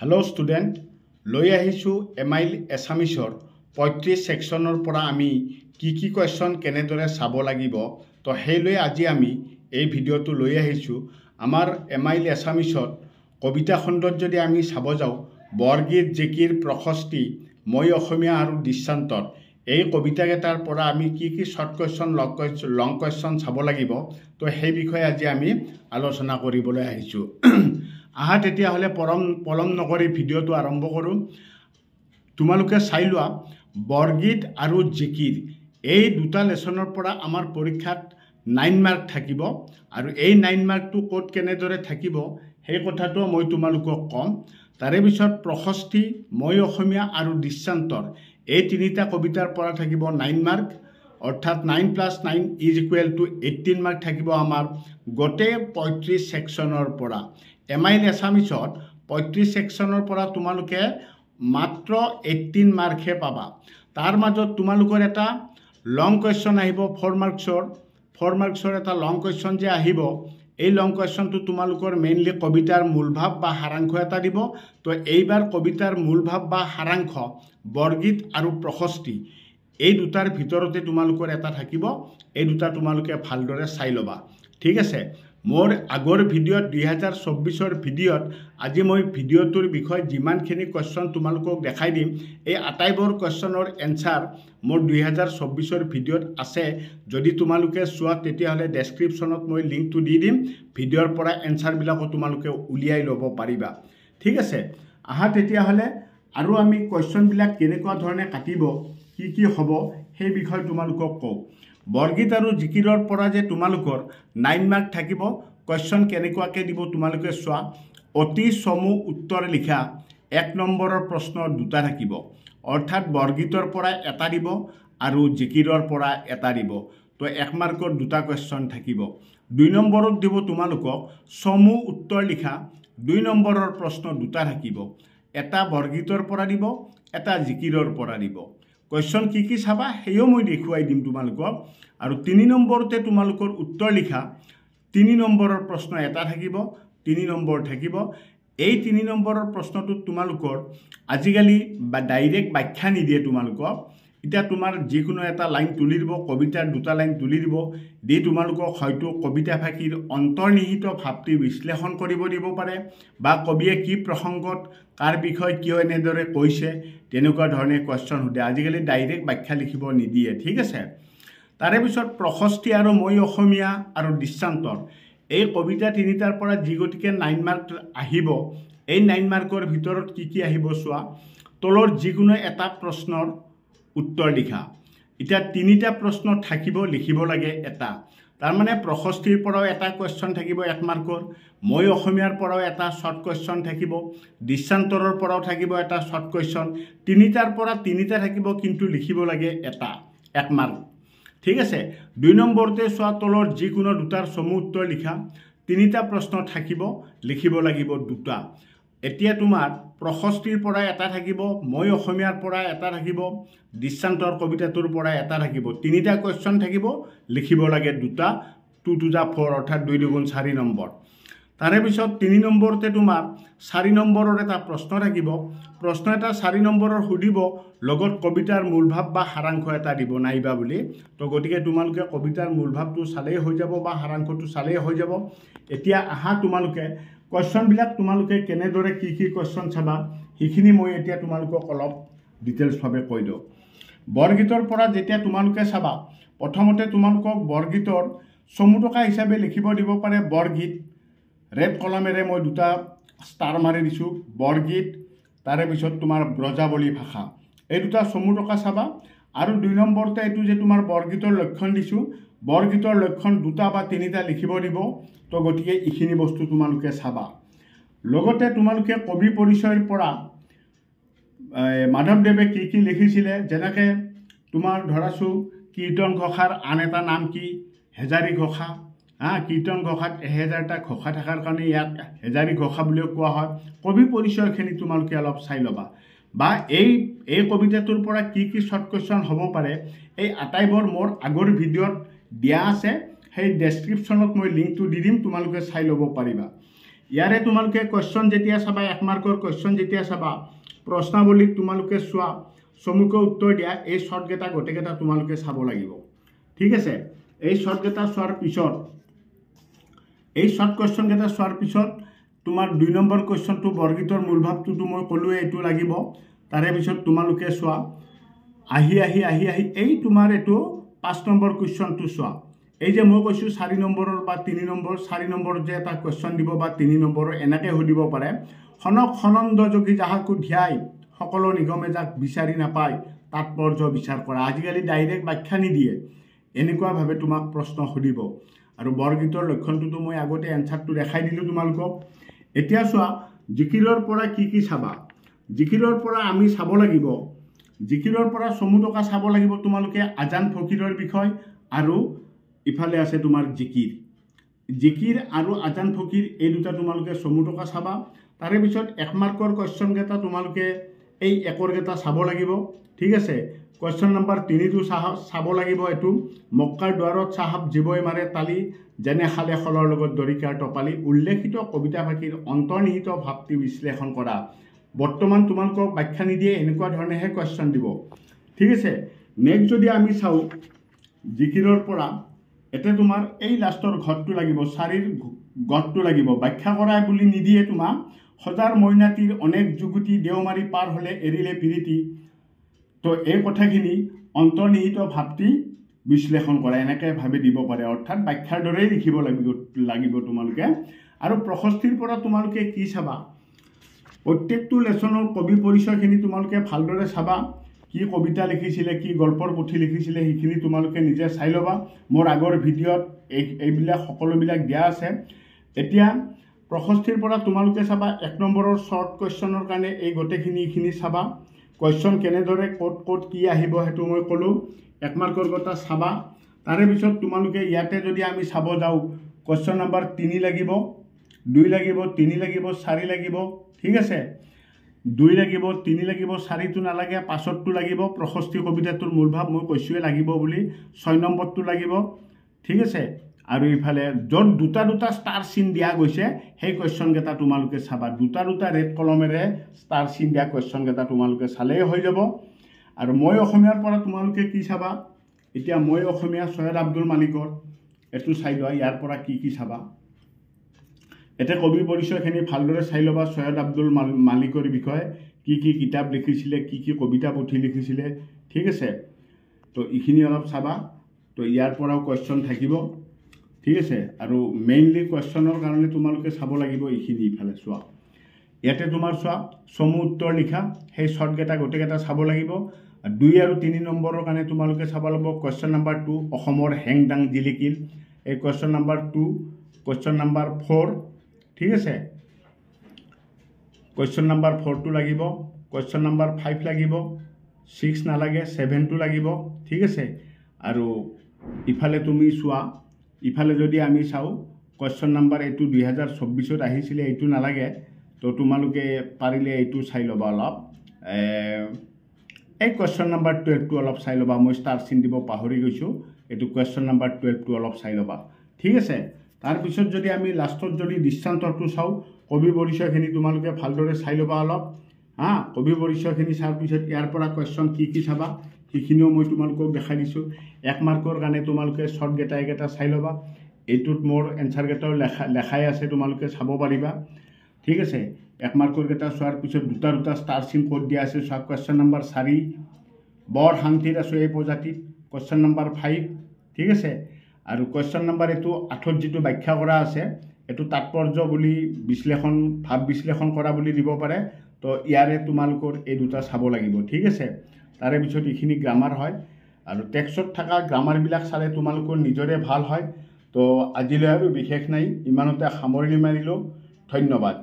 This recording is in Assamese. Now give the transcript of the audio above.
हेलो स्टूडेंट লৈ আহিছো এমাইল এছামিছৰ 35 সেকশনৰ পৰা আমি কি কোৱেশ্চন কেনেদৰে চাব লাগিব তো হেলৈ আজি আমি এই ভিডিওটো লৈ আহিছো আমাৰ এমাইল এছামিছত কবিতা খণ্ডত যদি আমি চাব যাও বৰগীত জিকিৰ প্ৰশস্তি মই অসমীয়া আৰু দৃষ্টান্তত এই কবিতাকেইটাৰ পৰা আমি কি শৰ্ট কোৱেশ্চন লং কোৱেশ্চন চাব লাগিব তো সেই বিষয়ে আজি আমি আলোচনা কৰিবলৈ আহিছো আহা তেতিয়া হলে পলম নকৰি ভিডিওটো আৰম্ভ কৰো তোমালোকে চাই লোৱা বৰগীত আৰু জিকিৰ এই দুটা লেসনৰ পৰা আমাৰ পৰীক্ষাত 9 মাৰ্ক থাকিব আৰু এই 9 মাৰ্কটো কোট কেনেদৰে থাকিব সেই কথাটো মই তোমালোকক কম তাৰে পিছত প্ৰশস্তি মই অসমীয়া আৰু দৃষ্টান্তৰ এই তিনিটা কবিতাৰ পৰা থাকিব 9 মাৰ্ক অৰ্থাৎ 9 + 9 = 18 মাৰ্ক থাকিব আমাৰ গটে 35 সেকশনৰ পৰা এমাইল এছামিছত 35 সেকশনৰ পৰা তোমালোকে মাত্ৰ 18 মাৰ্কহে পাবা তাৰ মাজত তোমালোকৰ এটা লং কোৱেশ্চন আহিব 4 মাৰ্কছৰ এটা লং কোৱেশ্চন যে আহিব এই লং কোৱেশ্চনটো তোমালোকৰ মেইনলি কবিতাৰ মূলভাৱ বা সাৰাংশ এটা দিব তো এইবাৰ কবিতাৰ মূলভাৱ বা সাৰাংশ বৰগীত আৰু প্ৰশস্তি এই দুটাৰ ভিতৰতে তোমালোকৰ এটা থাকিব এই দুটা তোমালোকে ভালদৰে চাই লবা ঠিক আছে মোৰ আগৰ ভিডিওত 2024 ভিডিওত আজি মই ভিডিওটোৰ বিষয় যিমানখিনি কোৱেশ্চন তোমালোকক দেখাই দিম এই আটাইবোৰ কোৱেশ্চনৰ এনসাৰ মোৰ 2024 ভিডিওত আছে যদি তোমালোকে চোৱা তেতিয়া হলে ডেসক্ৰিপচনত মই লিংকটো দি দিম ভিডিওৰ পৰা এনসাৰ বিলাকো তোমালোকে উলিয়াই ল'ব পাৰিবা ঠিক আছে আহা তেতিয়া হলে আৰু আমি কোৱেশ্চন বিলাক কেনেকুৱা ধৰণে কাটিব কি হ'ব সেই বিষয় তোমালোকক কও বৰগীত আৰু জিকিৰৰ পৰা যে তোমালোকৰ 9 মাৰ্ক থাকিব কোৱেশ্চন কেনেকুৱাকে দিব তোমালোকে চোৱা অতি চমু উত্তৰ লিখা 1 নম্বৰৰ প্ৰশ্ন দুটা থাকিব অৰ্থাৎ বৰগীতৰ পৰা এটা দিব আৰু জিকিৰৰ পৰা এটা দিব তো 1 মাৰ্কৰ দুটা কোৱেশ্চন থাকিব 2 নম্বৰত দিব তোমালোকক চমু উত্তৰ লিখা 2 নম্বৰৰ প্ৰশ্ন দুটা থাকিব এটা বৰগীতৰ পৰা দিব এটা জিকিৰৰ পৰা দিব কোৱেশ্চন কি চাবা হেয়ো মই দেখুৱাই দিম তোমালোকক আৰু 3 নম্বৰতে তোমালোকৰ উত্তৰ লিখা 3 নম্বৰৰ প্ৰশ্ন এটা থাকিব 3 নম্বৰ থাকিব এই 3 নম্বৰৰ প্ৰশ্নটো তোমালোকৰ আজিকালি বা ডাইৰেক্ট ব্যাখ্যা নিদিয়ে তোমালোকক এটা তোমাৰ যিকোনো এটা লাইন তুলি দিব কবিতাৰ দুটা লাইন তুলি দিব দি তোমালোকক হয়তো কবিতা ফাকিৰ অন্তৰ্নিহিত ভাৱটি বিশ্লেষণ কৰিব দিব পাৰে বা কবিয়ে কি প্ৰসংগত কাৰ বিষয় কিয় এনেদৰে কৈছে তেনেকুৱা ধৰণে কোৱেশ্চন সুধে আজিকালি ডাইৰেক্ট ব্যাখ্যা লিখিব নিদিয়ে ঠিক আছে তাৰে পিছত প্ৰশস্তি আৰু মই অসমীয়া আৰু দৃষ্টান্তৰ এই কবিতা তিনিটাৰ পৰা যিগতিকে 9 মাৰ্ক আহিব এই 9 মাৰ্কৰ ভিতৰত কি আহিব চোৱা তলৰ যিকোনো এটা প্ৰশ্নৰ উত্তৰ লিখা এটা তিনিটা প্ৰশ্ন থাকিব লিখিব লাগে এটা তাৰ মানে প্ৰশস্তিৰ পৰাও এটা কোৱেশ্চন থাকিব 1 মাৰ্কৰ মই অসমীয়াৰ পৰাও এটা শৰ্ট কোৱেশ্চন থাকিব দৃষ্টান্তৰৰ পৰাও থাকিব এটা শৰ্ট কোৱেশ্চন তিনিটাৰ পৰা তিনিটা থাকিব কিন্তু লিখিব লাগে এটা 1 মাৰ্ক ঠিক আছে 2 নম্বৰতে চোৱা তলৰ যিকোনো দুটাৰ চমু উত্তৰ লিখা তিনিটা প্ৰশ্ন থাকিব লিখিব লাগিব দুটা এতিয়া তোমাৰ প্ৰশস্তিৰ পৰা এটা থাকিব মই অসমীয়াৰ পৰা এটা থাকিব দৃষ্টান্তৰ কবিতাটোৰ পৰা এটা থাকিব তিনিটা কোৱেশ্চন থাকিব লিখিব লাগে দুটা 2 to the 4 অৰ্থাৎ 2 × 4 নম্বৰ তাৰে পিছত 3 নম্বৰতে তোমাৰ 4 নম্বৰৰ এটা প্ৰশ্ন থাকিব প্ৰশ্ন এটা 4 নম্বৰৰ সুধিব লগত কবিতাৰ মূলভাৱ বা সাৰাংশ এটা দিব নাইবা বুলি তো গতিকে তোমালোকে কবিতাৰ মূলভাৱটো চালেই হৈ যাব বা সাৰাংশটো চালেই হৈ যাব এতিয়া আহা তোমালোকে কোৱেশ্চন বিলাক তোমালোকে কেনেদৰে কি কোৱেশ্চন চাবা হিখিনি মই এতিয়া তোমালোকক অলপ ডিটেইলছ ভাৱে কৈ দিও বৰগীতৰ পৰা যেতিয়া তোমালোকে চাবা প্ৰথমতে তোমালোকক বৰগীতৰ চমু টকা হিচাপে লিখিব দিব পাৰে বৰগীত ৰেড কলমেৰে মই দুটা ষ্টাৰ মাৰি দিছো বৰগীত তাৰে পিছত তোমাৰ ব্ৰজাৱলী ভাষা এই দুটা চমু টকা চাবা আৰু 2 নম্বৰতে এটো যে তোমাৰ বৰগীতৰ লক্ষণ দিছো বৰগীতৰ লক্ষণ দুটা বা তিনিটা লিখিব দিব তো গতিকে ইখিনি বস্তু তোমালোকে চাবা লগতে তোমালোকে কবি পৰিচয়ৰ পৰা মাধৱদেৱে কি লিখিছিলে যেনেকৈ তোমাৰ ধৰাছো কীৰ্তন ঘোষাৰ আন এটা নাম কি হেজাৰী ঘোষা কীৰ্তন ঘোষাত 1000টা ঘোষা থাকাৰ কাৰণে ইয়াক হেজাৰী ঘোষা বুলিও কোৱা হয় কবি পৰিচয়খিনি তোমালোকে অলপ চাই ল'বা বা এই কবিতাটোৰ পৰা কি শৰ্ট কোৱেশ্চন হ'ব পাৰে এই আটাইবোৰ মোৰ আগৰ ভিডিওত দিয়া আছে সেই ডেসক্ৰিপচনত মই লিংকটো দি দিম তোমালোকে চাই ল'ব পাৰিবা ইয়াৰে তোমালোকে কুৱেশ্যন যেতিয়া চাবা 1 মাৰ্কৰ কুৱেশ্যন যেতিয়া চাবা প্ৰশ্নাৱলীত তোমালোকে চোৱা চমুকৈ উত্তৰ দিয়া এই শৰ্টকেইটা গোটেইকেইটা তোমালোকে চাব লাগিব ঠিক আছে এই শৰ্টকেইটা চোৱাৰ পিছত এই শৰ্ট কুৱেশ্যনকেইটা চোৱাৰ পিছত তোমাৰ 2 নম্বৰ কুৱেশ্যনটো বৰ্গিতৰ মূলভাৱটো মই ক'লোৱে এইটো লাগিব তাৰে পিছত তোমালোকে চোৱা আহি এই তোমাৰ এইটো 5 নম্বৰ কুৱেশ্যনটো চোৱা এই যে মই কৈছোঁ 4 নম্বৰৰ বা 3 নম্বৰ 4 নম্বৰ যে এটা কুৱেশ্যন দিব বা 3 নম্বৰৰ এনেকৈ সুধিব পাৰে খনক খনন্দ যোগী যাহাকো ধ্যাই সকলো নিগমে যাক বিচাৰি নাপায় তাৎপৰ্য বিচাৰ কৰা আজিকালি ডাইৰেক্ট ব্যাখ্যা নিদিয়ে এনেকুৱাভাৱে তোমাক প্ৰশ্ন সুধিব আৰু বৰ্গিতৰ লক্ষণটো মই আগতে এনসাৰটো দেখাই দিলোঁ তোমালোকক এতিয়া চোৱা জিকিৰৰ পৰা কি চাবা জিকিৰৰ পৰা আমি চাব লাগিব জিকিৰৰ পৰা চমু টকা চাব লাগিব তোমালোকে আজান ফকিৰৰ বিষয় আৰু ইফালে আছে তোমাৰ জিকিৰ আৰু আজান ফকিৰ এই দুটা তোমালোকে চমু টকা চাবা তাৰে পিছত 1 মাৰ্কৰ কুৱেশ্যন কেইটা তোমালোকে এই একৰ কেইটা চাব লাগিব ঠিক আছে কুৱেশ্যন নম্বৰ 3 টো চাব লাগিব এটো মক্কাৰ দুৱাৰত চাহাব জীৱই মাৰে তালি যেনে খালে খলৰ লগত দৰিকাৰ টপালি উল্লেখিত কবিতা ভাষীৰ অন্তৰ্নিহিত ভাৱটি বিশ্লেষণ কৰা বৰ্তমান তোমালোকক ব্যাখ্যা নিদিয়ে এনেকুৱা ধৰণেহে কুৱেশ্যন দিব ঠিক আছে নেক্সট যদি আমি চাওঁ জিকিৰৰ পৰা এতে তোমাৰ এই লাষ্টৰ ঘৰটো লাগিব 4ৰ ঘৰটো লাগিব ব্যাখ্যা কৰা বুলি নিদিয়ে তোমাক সজাৰ মইনাটিৰ অনেক যুগুতি দেওমাৰি পাৰ হলে এৰিলে পিৰিতি তো এই কথাখিনি অন্তৰ্নিহিত ভাৱটি বিশ্লেষণ কৰা এনেকৈ ভাবে দিব পাৰে অৰ্থাৎ ব্যাখ্যাৰ দৰেই লিখিব লাগিব তোমালোকে আৰু প্ৰশস্তিৰ পৰা তোমালোকে কি চাবা প্ৰত্যেকটো লেসনৰ কবি পৰিচয়খিনি তোমালোকে ভালদৰে চাবা কি কবিতা লিখিছিলে কি গল্পৰ পুথি লিখিছিলে সেইখিনি তোমালোকে নিজে চাই ল'বা মোৰ আগৰ ভিডিঅ'ত এইবিলাক সকলোবিলাক দিয়া আছে এতিয়া প্ৰশস্তিৰ পৰা তোমালোকে চাবা 1 নম্বৰৰ শৰ্ট কুৱেশ্যনৰ কাৰণে এই গোটেইখিনি চাবা কুৱেশ্যন কেনেদৰে ক'ত কি আহিব হেতু মই ক'লো 1 মাৰ্কৰ কথা চাবা তাৰে পিছত তোমালোকে ইয়াতে যদি আমি চাব যাও কুৱেশ্যন নম্বৰ 3 লাগিব 2 লাগিব 3 লাগিব 4 লাগিব ঠিক আছে 2 লাগিব 3 লাগিব 4 টো নালাগে 5 টো লাগিব প্ৰশস্তি কবিতাটোৰ মূলভাৱ মই কৈছোৱে লাগিব বুলি 6 নম্বৰটো লাগিব ঠিক আছে আৰু ইফালে যত দুটা ষ্টাৰ চিন দিয়া গৈছে সেই কুৱেশ্যন কেইটা তোমালোকে চাবা দুটা ৰেড কলমেৰে ষ্টাৰ চিন দিয়া কুৱেশ্যন কেইটা তোমালোকে চালেই হৈ যাব আৰু মই অসমীয়াৰ পৰা তোমালোকে কি চাবা এতিয়া মই অসমীয়া সৈয়দ আব্দুল মালিকৰ এটো চাই লোৱা ইয়াৰ পৰা কি চাবা এতে কবি পৰিচয়খিনি ভালদৰে চাই ল'বা সৈয়দ আব্দুল মালিকৰ বিষয়ে কি কিতাপ লিখিছিলে কি কবিতা পুথি লিখিছিলে ঠিক আছে তো এইখিনি অলপ চাবা তো ইয়াৰ পৰাও কুৱেশ্যন থাকিব ঠিক আছে আৰু মেইনলি কুৱেশ্যনৰ কাৰণে তোমালোকে চাব লাগিব এইখিনি ইফালে চোৱা ইয়াতে তোমাৰ চোৱা চমু উত্তৰ লিখা সেই শৰ্টকেইটা গোটেইকেইটা চাব লাগিব 2 আৰু 3 নম্বৰৰ কাৰণে তোমালোকে চাব লাগিব কুৱেশ্যন নম্বৰ 2 অসমৰ হেংদাং জিলিকিল এই কুৱেশ্যন নম্বৰ 2 কুৱেশ্যন নম্বৰ 4 ঠিক আছে কুৱেশ্যন নম্বৰ 4 টো লাগিব কুৱেশ্যন নম্বৰ 5 লাগিব 6 নালাগে 7 টো লাগিব ঠিক আছে আৰু ইফালে তুমি চোৱা ইফালে যদি আমি চাও কুৱেশ্যন নম্বৰ এইটো 2024ত আহিছিলে এইটো নালাগে তো তোমালোকে পাৰিলে এইটো চাই ল'বা অলপ এই কুৱেশ্যন নম্বৰ 12 টো অলপ চাই ল'বা মই ষ্টাৰ চিন দিব পাহৰি গৈছো এইটো কুৱেশ্যন নম্বৰ 12 টো অলপ চাই ল'বা ঠিক আছে তাৰ পিছত যদি আমি লাষ্টত যদি দৃষ্টান্তটো চাও কবি পৰিচয়খিনি তোমালোকে ভালদৰে চাই ল'বা অলপ কবি পৰিচয়খিনি চাৰ পিছত ইয়াৰ পৰা কুৱেশ্যন কি চাবা সেইখিনিও মই তোমালোকক দেখাই দিছোঁ 1 মাৰ্কৰ কাৰণে তোমালোকে শৰ্ট গেটা চাই ল'বা এইটোত মোৰ এনসাৰ গেটাও লেখাই আছে তোমালোকে চাব পাৰিবা ঠিক আছে 1 মাৰ্কৰ গেটা চোৱাৰ পিছত দুটা ষ্টাৰ চিন কোড দিয়া আছে সব কুৱেশ্যন নম্বৰ 4 বৰ শান্তিৰ আছে এই প্ৰজাতিত কুৱেশ্যন নম্বৰ 5 ঠিক আছে আৰু কুৱেশ্যন নম্বৰ এইটো 8 যেটো ব্যাখ্যা কৰা আছে এটো তাৎপৰ্য বুলি ভাৱ বিশ্লেষণ কৰা বুলি দিব পাৰে তো ইয়াৰে তোমালোকৰ এই দুটা চাব লাগিব ঠিক আছে তাৰে পিছত এইখিনি গ্ৰামাৰ হয় আৰু টেক্সটত থকা গ্ৰামাৰবিলাক চালে তোমালোকৰ নিজৰে ভাল হয় তো আজিলৈ আৰু বিশেষ নাই ইমানতে সামৰণি মাৰিলোঁ ধন্যবাদ।